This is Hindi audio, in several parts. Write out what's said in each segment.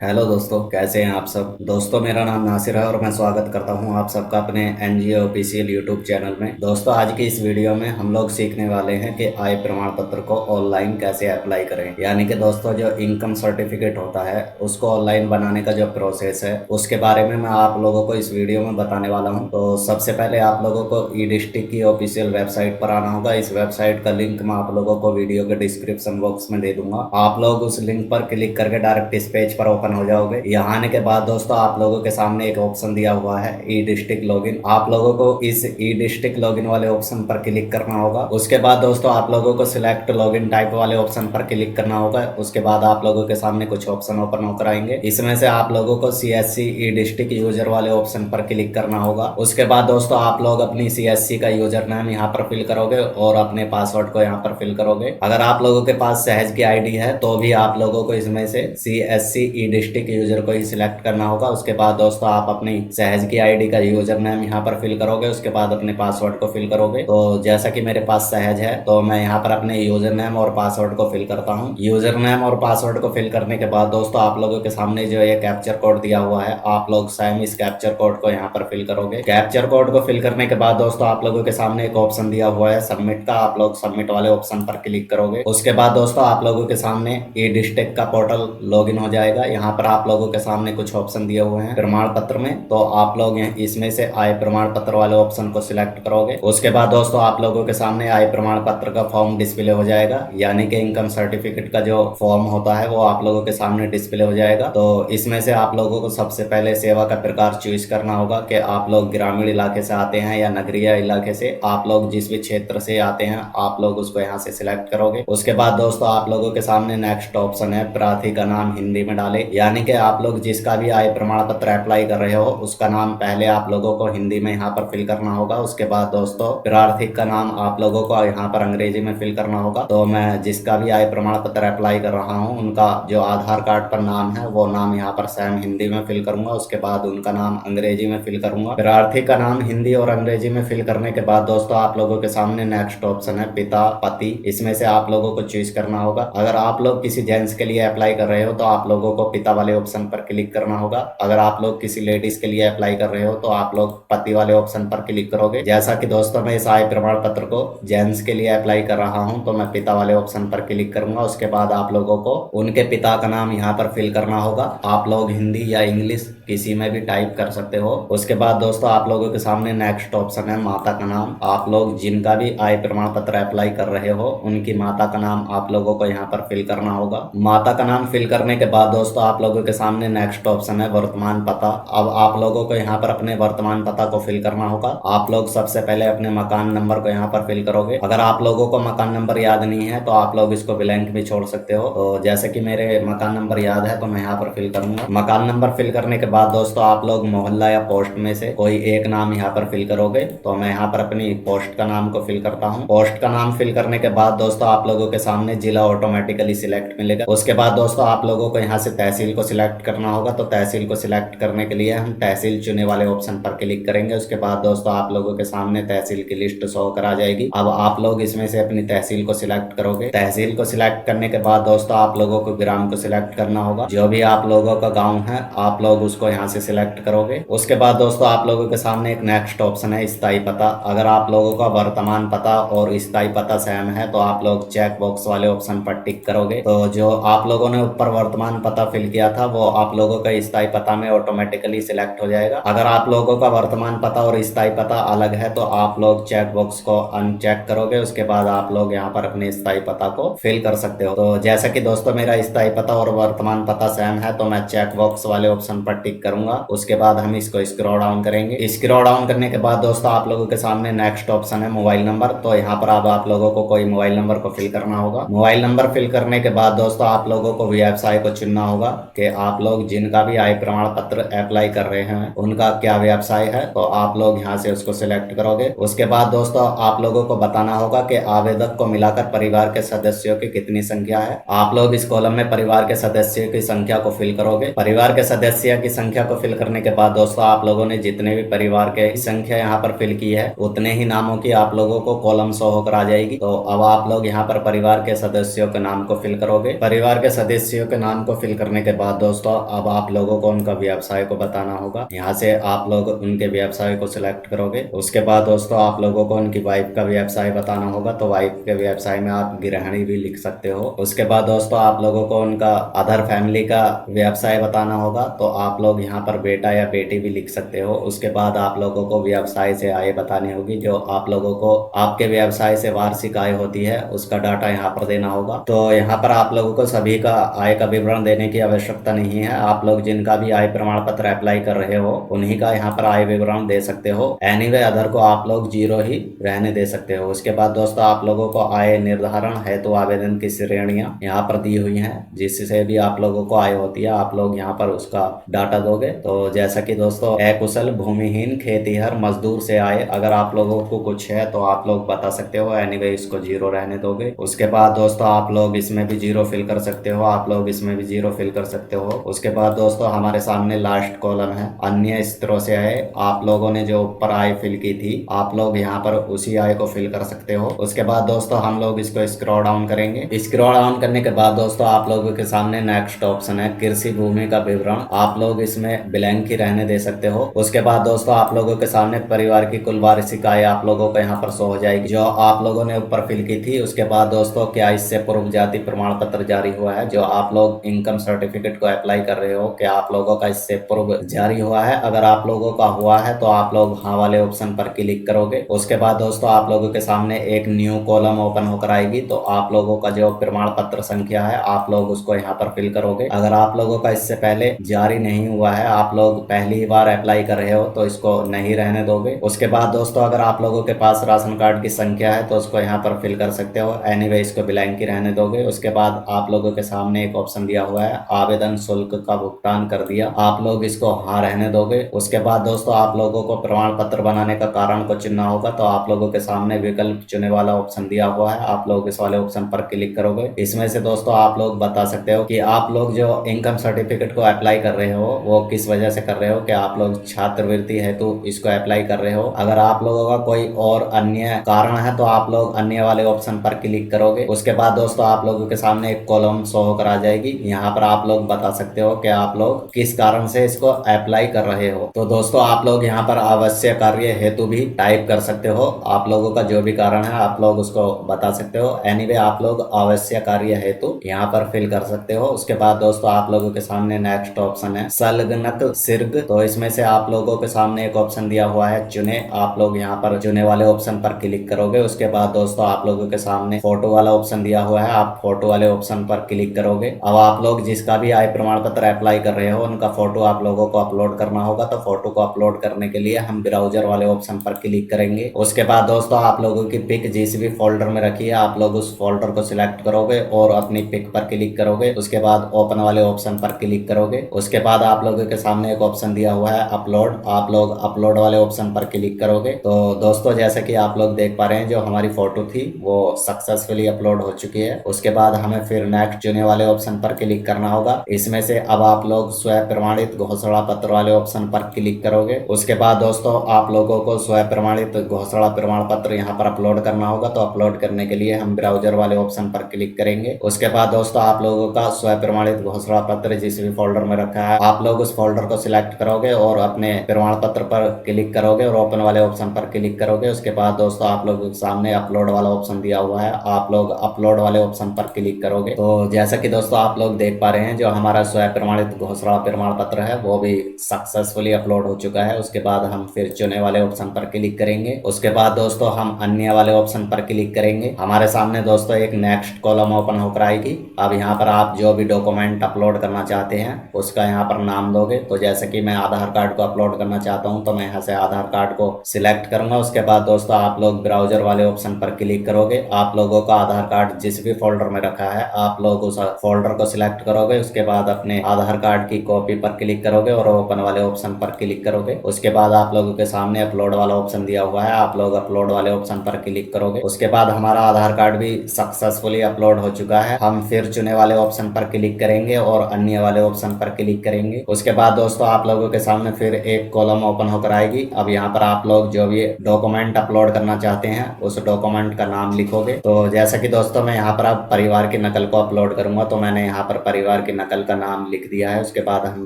हेलो दोस्तों, कैसे हैं आप सब। दोस्तों, मेरा नाम नासिर है और मैं स्वागत करता हूं आप सबका अपने एनजीओ ऑफिशियल यूट्यूब चैनल में। दोस्तों, आज की इस वीडियो में हम लोग सीखने वाले हैं कि आय प्रमाण पत्र को ऑनलाइन कैसे अप्लाई करें। यानी कि दोस्तों, जो इनकम सर्टिफिकेट होता है उसको ऑनलाइन बनाने का जो प्रोसेस है उसके बारे में मैं आप लोगों को इस वीडियो में बताने वाला हूँ। तो सबसे पहले आप लोगों को ई डिस्ट्रिक्ट की ऑफिशियल वेबसाइट पर आना होगा। इस वेबसाइट का लिंक मैं आप लोगों को वीडियो के डिस्क्रिप्शन बॉक्स में दे दूंगा। आप लोग उस लिंक पर क्लिक करके डायरेक्ट इस पेज पर ओपन हो जाओगे। यहाँ आने के बाद दोस्तों, आप लोगों के सामने एक ऑप्शन दिया हुआ है ई डिस्ट्रिक्ट लॉगिन। आप लोगों को इस ई डिस्ट्रिक्ट लॉगिन वाले ऑप्शन पर क्लिक करना होगा। उसके बाद दोस्तों, आप लोगों को सिलेक्ट लॉगिन टाइप वाले ऑप्शन पर क्लिक करना होगा। उसके बाद आप लोगों के सामने कुछ ऑप्शन ओपन होकर आएंगे। इसमें से आप लोगों को CSC ई डिस्ट्रिक्ट यूजर वाले ऑप्शन पर क्लिक करना होगा। उसके बाद दोस्तों, आप लोग अपनी CSC का यूजर नाम यहाँ पर फिल करोगे और अपने पासवर्ड को यहाँ पर फिल करोगे। अगर आप लोगों के पास सहज की आईडी है तो भी आप लोगों को इसमें से CSC ई डिस्ट्रिक्ट यूजर को ही सिलेक्ट करना होगा। उसके बाद दोस्तों, आप अपनी सहज की आईडी का यूजर नेम यहाँ पर फिल करोगे। उसके बाद अपने पासवर्ड को फिल करोगे। तो जैसा कि मेरे पास सहज है तो मैं यहाँ पर अपने यूजर नेम और पासवर्ड को फिल करता हूँ। यूजर नेम और पासवर्ड को फिल करने के बाद दोस्तों, आप लोगों के सामने जो ये कैप्चर कोड दिया हुआ है, आप लोग सेम इस कैप्चर कोड को यहाँ पर फिल करोगे। कैप्चर कोड को फिल करने के बाद दोस्तों, आप लोगों के सामने एक ऑप्शन दिया हुआ है सबमिट का। आप लोग सबमिट वाले ऑप्शन पर क्लिक करोगे। उसके बाद दोस्तों, आप लोगों के सामने ई डिस्ट्रिक्ट का पोर्टल लॉगिन हो जाएगा। यहाँ पर आप लोगों के सामने कुछ ऑप्शन दिए हुए हैं प्रमाण पत्र में। तो आप लोग इसमें से आय प्रमाण पत्र वाले ऑप्शन को सिलेक्ट करोगे। उसके बाद दोस्तों, आप लोगों के सामने आय प्रमाण पत्र का फॉर्म डिस्प्ले हो जाएगा। यानी कि इनकम सर्टिफिकेट का जो फॉर्म होता है वो आप लोगों के सामने डिस्प्ले हो जाएगा। तो इसमें से आप लोगों को सबसे पहले सेवा का प्रकार चूज करना होगा कि आप लोग ग्रामीण इलाके से आते हैं या नगरीय इलाके से। आप लोग जिस भी क्षेत्र से आते हैं आप लोग उसको यहाँ से सिलेक्ट करोगे। उसके बाद दोस्तों, आप लोगों के सामने नेक्स्ट ऑप्शन है प्रार्थी का नाम हिंदी में डाले। यानी कि आप लोग जिसका भी आय प्रमाण पत्र अप्लाई कर रहे हो उसका नाम पहले आप लोगों को हिंदी में यहाँ पर फिल करना होगा। उसके बाद दोस्तों, प्रार्थी का नाम आप लोगों को यहाँ पर अंग्रेजी में फिल करना होगा। तो मैं जिसका भी आय प्रमाण पत्र अप्लाई कर रहा हूँ उनका जो आधार कार्ड पर नाम है वो नाम यहाँ पर सेम हिंदी में फिल करूंगा। उसके बाद उनका नाम अंग्रेजी में फिल करूंगा। प्रार्थी का नाम हिंदी और अंग्रेजी में फिल करने के बाद दोस्तों, आप लोगों के सामने नेक्स्ट ऑप्शन है पिता पति। इसमें से आप लोगों को चूज करना होगा। अगर आप लोग किसी जेंट्स के लिए अप्लाई कर रहे हो तो आप लोगों को पिता वाले ऑप्शन पर क्लिक करना होगा। अगर आप लोग किसी लेडीज के लिए अप्लाई कर रहे हो तो आप लोग पति वाले ऑप्शन पर क्लिक करोगे। जैसा कि दोस्तों, मैं इस आय प्रमाण पत्र को जेंट्स के लिए अप्लाई कर रहा हूं तो मैं पिता वाले ऑप्शन पर क्लिक करूंगा। उसके बाद आप लोगों को उनके पिता का नाम यहाँ पर फिल करना होगा। आप लोग हिंदी या इंग्लिश किसी में भी टाइप कर सकते हो। उसके बाद दोस्तों, आप लोगों के सामने नेक्स्ट ऑप्शन है माता का नाम। आप लोग जिनका भी आय प्रमाण पत्र अप्लाई कर रहे हो उनकी माता का नाम आप लोगों को यहाँ पर फिल करना होगा। माता का नाम फिल करने के बाद दोस्तों, आप लोगों के सामने नेक्स्ट ऑप्शन है वर्तमान पता। अब आप लोगों को यहाँ पर अपने वर्तमान पता को फिल करना होगा। आप लोग सबसे पहले अपने मकान नंबर को यहाँ पर फिल करोगे। अगर आप लोगों को मकान नंबर याद नहीं है तो आप लोग इसको ब्लैंक भी छोड़ सकते हो। तो जैसे कि मेरे मकान नंबर याद है तो मैं यहाँ पर फिल करूंगा। मकान नंबर फिल करने के बाद दोस्तों, आप लोग मोहल्ला या पोस्ट में से कोई एक नाम यहाँ पर फिल करोगे। तो मैं यहाँ पर अपनी पोस्ट का नाम को फिल करता हूँ। पोस्ट का नाम फिल करने के बाद दोस्तों, आप लोगों के सामने जिला ऑटोमेटिकली सिलेक्ट मिलेगा। उसके बाद दोस्तों, आप लोगों को यहाँ से तहसील को सिलेक्ट करना होगा। तो तहसील को सिलेक्ट करने के लिए हम तहसील चुने वाले ऑप्शन पर क्लिक करेंगे। उसके बाद दोस्तों, आप लोगों के सामने तहसील की लिस्ट शो करा जाएगी। अब आप लोग इसमें से अपनी तहसील को सिलेक्ट करोगे। तहसील को सिलेक्ट करने के बाद दोस्तों, आप लोगों को ग्राम को सिलेक्ट करना होगा। जो भी आप लोगों का गाँव है आप लोग उसको यहाँ से सिलेक्ट करोगे। उसके बाद दोस्तों, आप लोगों के सामने एक नेक्स्ट ऑप्शन है स्थायी पता। अगर आप लोगों का वर्तमान पता और स्थायी पता सेम है तो आप लोग चेक बॉक्स वाले ऑप्शन पर टिक करोगे। तो जो आप लोगों ने ऊपर वर्तमान पता फिल किया था वो आप लोगों का स्थायी पता में ऑटोमेटिकली सिलेक्ट हो जाएगा। अगर आप लोगों का वर्तमान पता और स्थायी पता अलग है तो आप लोग चेक बॉक्स को अनचेक करोगे। उसके बाद आप लोग यहाँ पर अपने स्थायी पता को फिल कर सकते हो। तो जैसा कि दोस्तों, मेरा स्थायी पता और वर्तमान पता सेम है तो मैं चेक बॉक्स वाले ऑप्शन पर टिक करूंगा। उसके बाद हम इसको स्क्रॉल डाउन करेंगे। स्क्रॉल डाउन करने के बाद दोस्तों, आप लोगों के सामने नेक्स्ट ऑप्शन है मोबाइल नंबर। तो यहाँ पर अब आप लोगों को कोई मोबाइल नंबर को फिल करना होगा। मोबाइल नंबर फिल करने के बाद दोस्तों, आप लोगों को व्यवसाय को चुनना होगा कि आप लोग जिनका भी आय प्रमाण पत्र अप्लाई कर रहे हैं उनका क्या व्यवसाय है। तो आप लोग यहाँ से उसको सिलेक्ट करोगे। उसके बाद दोस्तों, आप लोगों को बताना होगा कि आवेदक को मिलाकर परिवार के सदस्यों की कितनी संख्या है। आप लोग इस कॉलम में परिवार के सदस्यों की संख्या को फिल करोगे। परिवार के सदस्य की संख्या को फिल करने के बाद दोस्तों, आप लोगों ने जितने भी परिवार के संख्या यहाँ पर फिल की है उतने ही नामों की आप लोगों को कॉलम शो होकर आ जाएगी। तो अब आप लोग यहाँ पर परिवार के सदस्यों के नाम को फिल करोगे। परिवार के सदस्यों के नाम को फिल करने के बाद दोस्तों अब आप लोगों को उनका व्यवसाय को बताना होगा। यहाँ से आप लोग उनके व्यवसाय को सिलेक्ट करोगे। उसके बाद दोस्तों आप लोगों को उनकी वाइफ का व्यवसाय बताना होगा, तो वाइफ के व्यवसाय में आप गृहिणी भी लिख सकते हो। उसके बाद दोस्तों आप लोगों को उनका अदर फैमिली का व्यवसाय बताना होगा, तो आप लोग यहाँ पर बेटा या बेटी भी लिख सकते हो। उसके बाद आप लोगों को व्यवसाय से आय बतानी होगी, जो आप लोगों को आपके व्यवसाय से वार्षिक आय होती है उसका डाटा यहाँ पर देना होगा। तो यहाँ पर आप लोगों को सभी का आय का विवरण देने की आवश्यकता नहीं है। आप लोग जिनका भी आय प्रमाण पत्र अप्लाई कर रहे हो उन्हीं का यहाँ पर आय विवरण दे सकते हो। एनीवे अदर को आप लोग जीरो ही रहने दे सकते हो। उसके बाद दोस्तों आप लोगों को आय निर्धारण है तो आवेदन की श्रेणियां यहाँ पर दी हुई हैं, जिससे भी आप लोगों को आय होती है आप लोग यहाँ पर उसका डाटा दोगे। तो जैसा कि दोस्तों अकुशल, भूमिहीन, खेतीहर, मजदूर से आए, अगर आप लोगों को कुछ है तो आप लोग बता सकते हो। एनीवे इसको जीरो रहने दोगे। उसके बाद दोस्तों आप लोग इसमें भी जीरो फिल कर सकते हो, आप लोग इसमें भी जीरो फिल कर सकते हो। उसके बाद दोस्तों हमारे सामने लास्ट कॉलम है अन्य स्त्रों से आए। आप लोगों ने जो ऊपर आय फिल की थी आप लोग यहाँ पर उसी आय को फिल कर सकते हो। उसके बाद दोस्तों हम लोग इसको स्क्रॉल डाउन करेंगे। स्क्रॉल डाउन करने के बाद दोस्तों आप लोगों के सामने नेक्स्ट ऑप्शन है कृषि भूमि का विवरण। आप लोग इसमें ब्लैंक ही रहने दे सकते हो। उसके बाद दोस्तों आप लोगों के सामने परिवार की कुल वार्षिक आय आप लोगों को यहाँ पर शो हो जाएगी जो आप लोगों ने ऊपर फिल की थी। उसके बाद दोस्तों क्या इससे पूर्व जाति प्रमाण पत्र जारी हुआ है, जो आप लोग इनकम सर्टिफिकेट को अप्लाई कर रहे हो, क्या आप लोगों का इससे पूर्व जारी हुआ है। अगर आप लोगों का हुआ है तो आप लोग हाँ वाले ऑप्शन पर क्लिक करोगे। उसके बाद दोस्तों आप लोगों के सामने एक न्यू कॉलम ओपन होकर आएगी, तो आप लोगों का जो प्रमाण पत्र संख्या है आप लोग उसको यहाँ पर फिल करोगे। अगर आप लोगों का इससे पहले जारी नहीं हुआ है, आप लोग पहली बार अप्लाई कर रहे हो, तो इसको नहीं रहने दोगे। उसके बाद दोस्तों अगर आप लोगों के पास राशन कार्ड की संख्या है तो उसको यहाँ पर फिल कर सकते हो। एनीवे इसको ब्लैंक ही रहने दोगे। उसके बाद आप लोगों के सामने एक ऑप्शन दिया हुआ है आवेदन शुल्क का भुगतान कर दिया, आप लोग इसको हाँ रहने दोगे। उसके बाद दोस्तों आप लोगों को प्रमाण पत्र बनाने का कारण को चुनना होगा, तो आप लोगों के सामने विकल्प चुने वाला ऑप्शन दिया हुआ है, आप लोग इस वाले ऑप्शन पर क्लिक करोगे। इसमें से दोस्तों आप लोग बता सकते हो कि आप लोग जो इनकम सर्टिफिकेट को अप्लाई कर रहे हो वो किस वजह से कर रहे हो, क्या आप लोग छात्रवृत्ति है तो इसको अप्लाई कर रहे हो। अगर आप लोगों का कोई और अन्य कारण है तो आप लोग अन्य वाले ऑप्शन पर क्लिक करोगे। उसके बाद दोस्तों आप लोगों के सामने एक कॉलम शो होकर आ जाएगी, यहाँ पर आप लोग बता सकते हो कि आप लोग किस कारण से इसको अप्लाई कर रहे हो। तो दोस्तों आप लोग यहाँ पर आवश्यक कार्य हेतु भी टाइप कर सकते हो, आप लोगों का जो भी कारण है आप लोग उसको बता सकते हो। एनीवे आप लोग आवश्यक कार्य हेतु यहाँ पर फिल कर सकते हो। उसके बाद दोस्तों आप लोगों के सामने नेक्स्ट ऑप्शन है संलग्नक शीर्ष, तो इसमें से आप लोगों के सामने एक ऑप्शन दिया हुआ है चुने, आप लोग यहाँ पर चुने वाले ऑप्शन पर क्लिक करोगे। उसके बाद दोस्तों आप लोगों के सामने फोटो वाला ऑप्शन दिया हुआ है, आप फोटो वाले ऑप्शन पर क्लिक करोगे। अब आप लोग जिसका भी आय प्रमाण पत्र अप्लाई कर रहे हो उनका फोटो आप लोगों को अपलोड करना होगा, तो फोटो को अपलोड करने के लिए हम ब्राउजर वाले ऑप्शन पर क्लिक करेंगे। उसके बाद दोस्तों आप लोगों की पिक जिस भी फोल्डर में रखी है आप लोग उस फोल्डर को सिलेक्ट करोगे और अपनी पिक पर क्लिक करोगे। उसके बाद ओपन वाले ऑप्शन पर क्लिक करोगे। उसके बाद आप लोगों के सामने एक ऑप्शन दिया हुआ है अपलोड, आप लोग अपलोड वाले ऑप्शन पर क्लिक करोगे। तो दोस्तों जैसे कि आप लोग देख पा रहे हैं जो हमारी फोटो थी वो सक्सेसफुली अपलोड हो चुकी है। उसके बाद हमें फिर नेक्स्ट चुने वाले ऑप्शन पर क्लिक करना होगा। इसमें से अब आप लोग स्व प्रमाणित घोषणा पत्र वाले ऑप्शन पर क्लिक करोगे। उसके बाद दोस्तों आप लोगों को स्व प्रमाणित घोषणा प्रमाण पत्र यहाँ पर अपलोड करना होगा, तो अपलोड करने के लिए हम ब्राउजर वाले ऑप्शन पर क्लिक करेंगे। उसके बाद दोस्तों आप लोगों का स्व प्रमाणित घोषणा पत्र जिस भी फोल्डर में रखा है आप लोग उस फोल्डर को सिलेक्ट करोगे और अपने प्रमाण पत्र पर क्लिक करोगे और ओपन वाले ऑप्शन पर क्लिक करोगे। उसके बाद दोस्तों आप लोगों के सामने अपलोड वाला ऑप्शन दिया हुआ है, आप लोग अपलोड वाले ऑप्शन पर क्लिक करोगे। तो जैसा कि दोस्तों आप लोग देख पा रहे हैं जो हमारा स्व प्रमाणित घोषणा प्रमाण पत्र है वो भी सक्सेसफुली अपलोड हो चुका है। उसके बाद हम फिर चुने वाले ऑप्शन पर क्लिक करेंगे। उसके बाद दोस्तों हम अन्य वाले ऑप्शन पर क्लिक करेंगे। हमारे सामने दोस्तों एक नेक्स्ट कॉलम ओपन होकर आएगी। अब यहाँ पर आप जो भी डॉक्यूमेंट अपलोड करना चाहते हैं उसका यहाँ पर नाम दोगे। तो जैसे कि मैं आधार कार्ड को अपलोड करना चाहता हूँ तो मैं यहाँ से आधार कार्ड को सिलेक्ट करूंगा। उसके बाद दोस्तों आप लोग ब्राउजर वाले ऑप्शन पर क्लिक करोगे। आप लोगों का आधार कार्ड जिस भी फोल्डर में रखा है आप लोग उस फोल्डर को सिलेक्ट करोगे। उसके बाद अपने आधार कार्ड की कॉपी पर क्लिक करोगे और ओपन वाले ऑप्शन पर क्लिक करोगे। उसके बाद आप लोगों के सामने अपलोड वाला ऑप्शन दिया हुआ है, आप लोग अपलोड वाले ऑप्शन पर क्लिक करोगे। उसके बाद हमारा आधार कार्ड भी सक्सेसफुली अपलोड हो चुका है। हम फिर चुने वाले ऑप्शन पर क्लिक करेंगे और अन्य वाले ऑप्शन पर क्लिक करेंगे। उसके बाद दोस्तों आप लोगों के सामने फिर एक कॉलम ओपन होकर आएगी। अब यहाँ पर आप लोग जो भी डॉक्यूमेंट अपलोड करना चाहते हैं उस डॉक्यूमेंट का नाम लिखोगे। तो जैसा कि दोस्तों मैं यहाँ पर अब परिवार की नकल को अपलोड करूंगा, तो मैंने यहाँ पर परिवार की नकल का नाम लिख दिया है। उसके बाद हम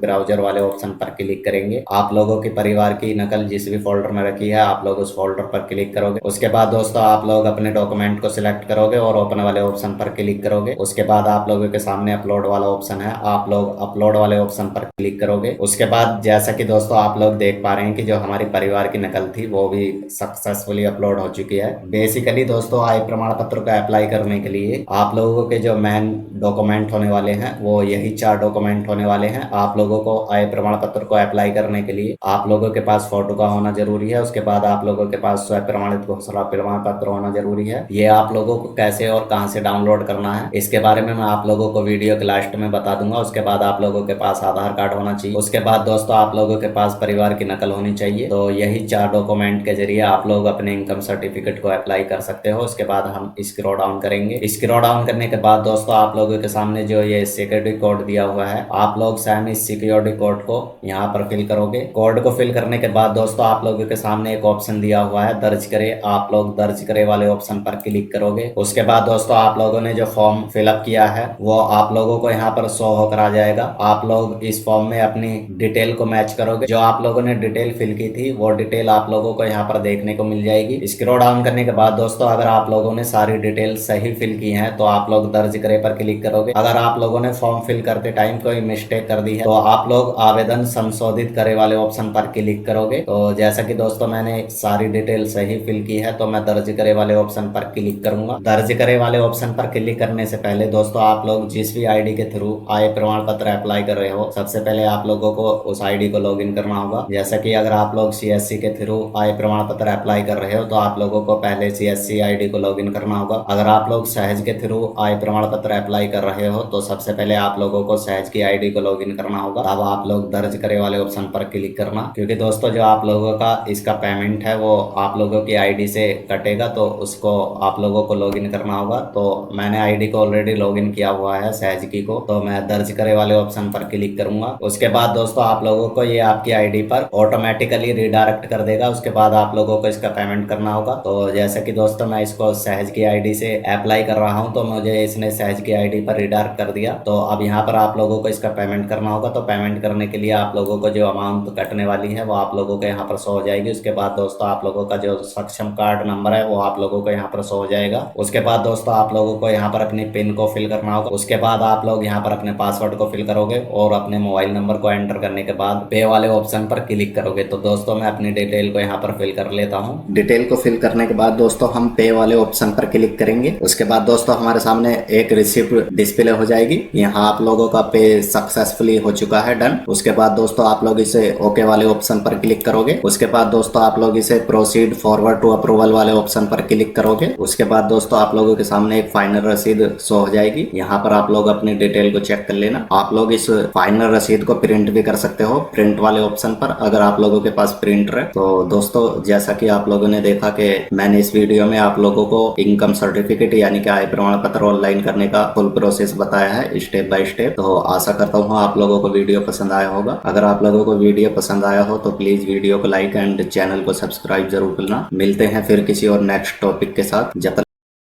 ब्राउजर वाले ऑप्शन पर क्लिक करेंगे। आप लोगों के परिवार की नकल जिस भी फोल्डर में रखी है आप लोग उस फोल्डर पर क्लिक करोगे। उसके बाद दोस्तों आप लोग अपने डॉक्यूमेंट को सिलेक्ट करोगे और ओपन वाले ऑप्शन पर क्लिक करोगे। उसके बाद आप लोगों के सामने अपलोड वाला ऑप्शन है, आप लोग अपलोड वाले ऑप्शन पर क्लिक करोगे। उसके बाद जैसा कि दोस्तों आप लोग देख पा रहे हैं कि जो हमारी परिवार की नकल थी वो भी सक्सेसफुली अपलोड हो चुकी है। बेसिकली दोस्तों आय प्रमाण पत्र को अप्लाई करने के लिए आप लोगों के जो मेन डॉक्यूमेंट होने वाले हैं वो यही 4 डॉक्यूमेंट होने वाले हैं। आप लोगों को आय प्रमाण पत्र को अप्लाई करने के लिए आप लोगों के पास फोटो का होना जरूरी है। उसके बाद आप लोगों के पास स्वयं प्रमाणित घोषणा प्रमाण पत्र होना जरूरी है। ये आप लोगों को कैसे और कहां से डाउनलोड करना है इसके बारे में मैं आप लोगों को वीडियो के लास्ट में बता दूंगा। उसके बाद आप लोगों के पास आधार कार्ड होना चाहिए। उसके बाद दोस्तों आप लोगों के पास परिवार की नकल होनी चाहिए। तो यही 4 डॉक्यूमेंट के जरिए आप लोग अपने इनकम सर्टिफिकेट को अप्लाई कर सकते हो। उसके बाद हम स्क्रॉल डाउन करेंगे। स्क्रॉल डाउन करने के बाद दोस्तों आप लोगों के सामने जो ये सिक्योरिटी कोड दिया हुआ है आप लोग सेम इस सिक्योरिटी कोड को यहाँ पर फिल करोगे। कोड को फिल करने के बाद दोस्तों आप लोगों के सामने एक ऑप्शन दिया हुआ है दर्ज करे। आप लोग दर्ज करे वाले ऑप्शन पर क्लिक करोगे। उसके बाद दोस्तों आप लोगों ने जो फॉर्म फिलअप किया है वो आप लोगों को यहाँ पर शो होकर आ जाएगा। आप लोग इस फॉर्म में अपनी डिटेल को मैच करोगे। जो आप लोगों ने डिटेल फिल की थी वो डिटेल आप लोगों को यहाँ पर देखने को मिल जाएगी। स्क्रॉल डाउन करने के बाद दोस्तों अगर आप लोगों ने सारी डिटेल सही फिल की है तो आप लोग दर्ज करे पर क्लिक करोगे। अगर आप लोगों ने फॉर्म फिल करते टाइम कोई मिस्टेक कर दी है तो आप लोग आवेदन संशोधित करे वाले ऑप्शन पर क्लिक करोगे। तो जैसा कि दोस्तों मैंने सारी डिटेल सही फिल की है तो मैं दर्ज करे वाले ऑप्शन पर क्लिक करूंगा। दर्ज करे वाले ऑप्शन पर क्लिक करने से पहले दोस्तों आप लोग जिस भी आईडी के थ्रू आय प्रमाण पत्र अप्लाई कर रहे हो सबसे पहले आप लोगों को उस आईडी को लॉगिन करना होगा। जैसा कि अगर आप लोग सीएससी के थ्रू आय प्रमाण पत्र अप्लाई कर रहे हो तो आप लोगों को पहले सीएससी आईडी को लॉगिन करना होगा। अगर आप लोग सहज के थ्रू आय प्रमाण पत्र अप्लाई कर रहे हो तो सबसे पहले आप लोगों को सहज की आईडी को लॉगिन करना होगा। अब आप लोग दर्ज करे वाले ऑप्शन पर क्लिक करना, क्योंकि दोस्तों जो आप लोगों का इसका पेमेंट है वो आप लोगों की आईडी से कटेगा तो उसको आप लोगों को लॉगिन करना होगा। तो मैंने आईडी को ऑलरेडी लॉगिन किया हुआ है सहज की को, तो मैं दर्ज करे वाले ऑप्शन पर क्लिक करूंगा। उसके बाद दोस्तों आप लोगों को ये आपकी आईडी पर ऑटोमेटिकली रिडायरेक्ट कर देगा। उसके बाद आप लोगों को इसका पेमेंट करना होगा। तो जैसे कि दोस्तों मैं इसको सहज की आईडी से अप्लाई कर रहा हूं तो मुझे इसने सहज की आईडी पर रिडायरेक्ट कर दिया। तो अब यहाँ पर आप लोगों को इसका पेमेंट करना होगा। तो पेमेंट करने के लिए आप लोगों को जो अमाउंट कटने वाली है वो आप लोगों को यहाँ पर शो हो जाएगी। उसके बाद दोस्तों आप लोगों का जो सक्षम कार्ड नंबर है वो आप लोगों को यहाँ पर शो हो जाएगा। उसके बाद दोस्तों आप लोगों को यहाँ पर अपनी पिन को फिल करना होगा। उसके बाद आप लोग यहाँ पर अपने पासवर्ड को फिल करोगे और अपने मोबाइल नंबर को एंटर करने के बाद पे वाले ऑप्शन पर क्लिक करोगे। तो दोस्तों मैं अपनी डिटेल को यहाँ पर फिल कर लेता हूँ। डिटेल को फिल करने के बाद दोस्तों हम पे वाले ऑप्शन पर क्लिक करेंगे। उसके बाद दोस्तों हमारे सामने एक रिसिप्ट डिस्प्ले हो जाएगी। यहाँ आप लोगों का पे सक्सेसफुली हो चुका है, डन। उसके बाद दोस्तों आप लोग इसे ओके वाले ऑप्शन पर क्लिक करोगे। उसके बाद दोस्तों आप लोग इसे प्रोसीड फॉरवर्ड टू अप्रूवल वाले ऑप्शन पर क्लिक करोगे। उसके बाद दोस्तों आप लोगों के सामने एक फाइनल रसीद शो हो जाएगी। यहाँ पर आप लोग अपनी डिटेल को चेक कर लेना। आप लोग इस फाइनल रसीद को प्रिंट भी कर सकते हो प्रिंट वाले ऑप्शन पर, अगर आप लोगों के पास प्रिंटर है। तो दोस्तों जैसा कि आप लोगों ने देखा कि मैंने इस वीडियो में आप लोगों को इनकम सर्टिफिकेट यानी कि आय प्रमाण पत्र ऑनलाइन करने का फुल प्रोसेस बताया है स्टेप बाय स्टेप। तो आशा करता हूँ आप लोगों को वीडियो पसंद आया होगा। अगर आप लोगों को वीडियो पसंद आया हो तो प्लीज वीडियो को लाइक एंड चैनल को सब्सक्राइब जरूर करना। मिलते हैं फिर किसी और नेक्स्ट टॉपिक के साथ। जब तक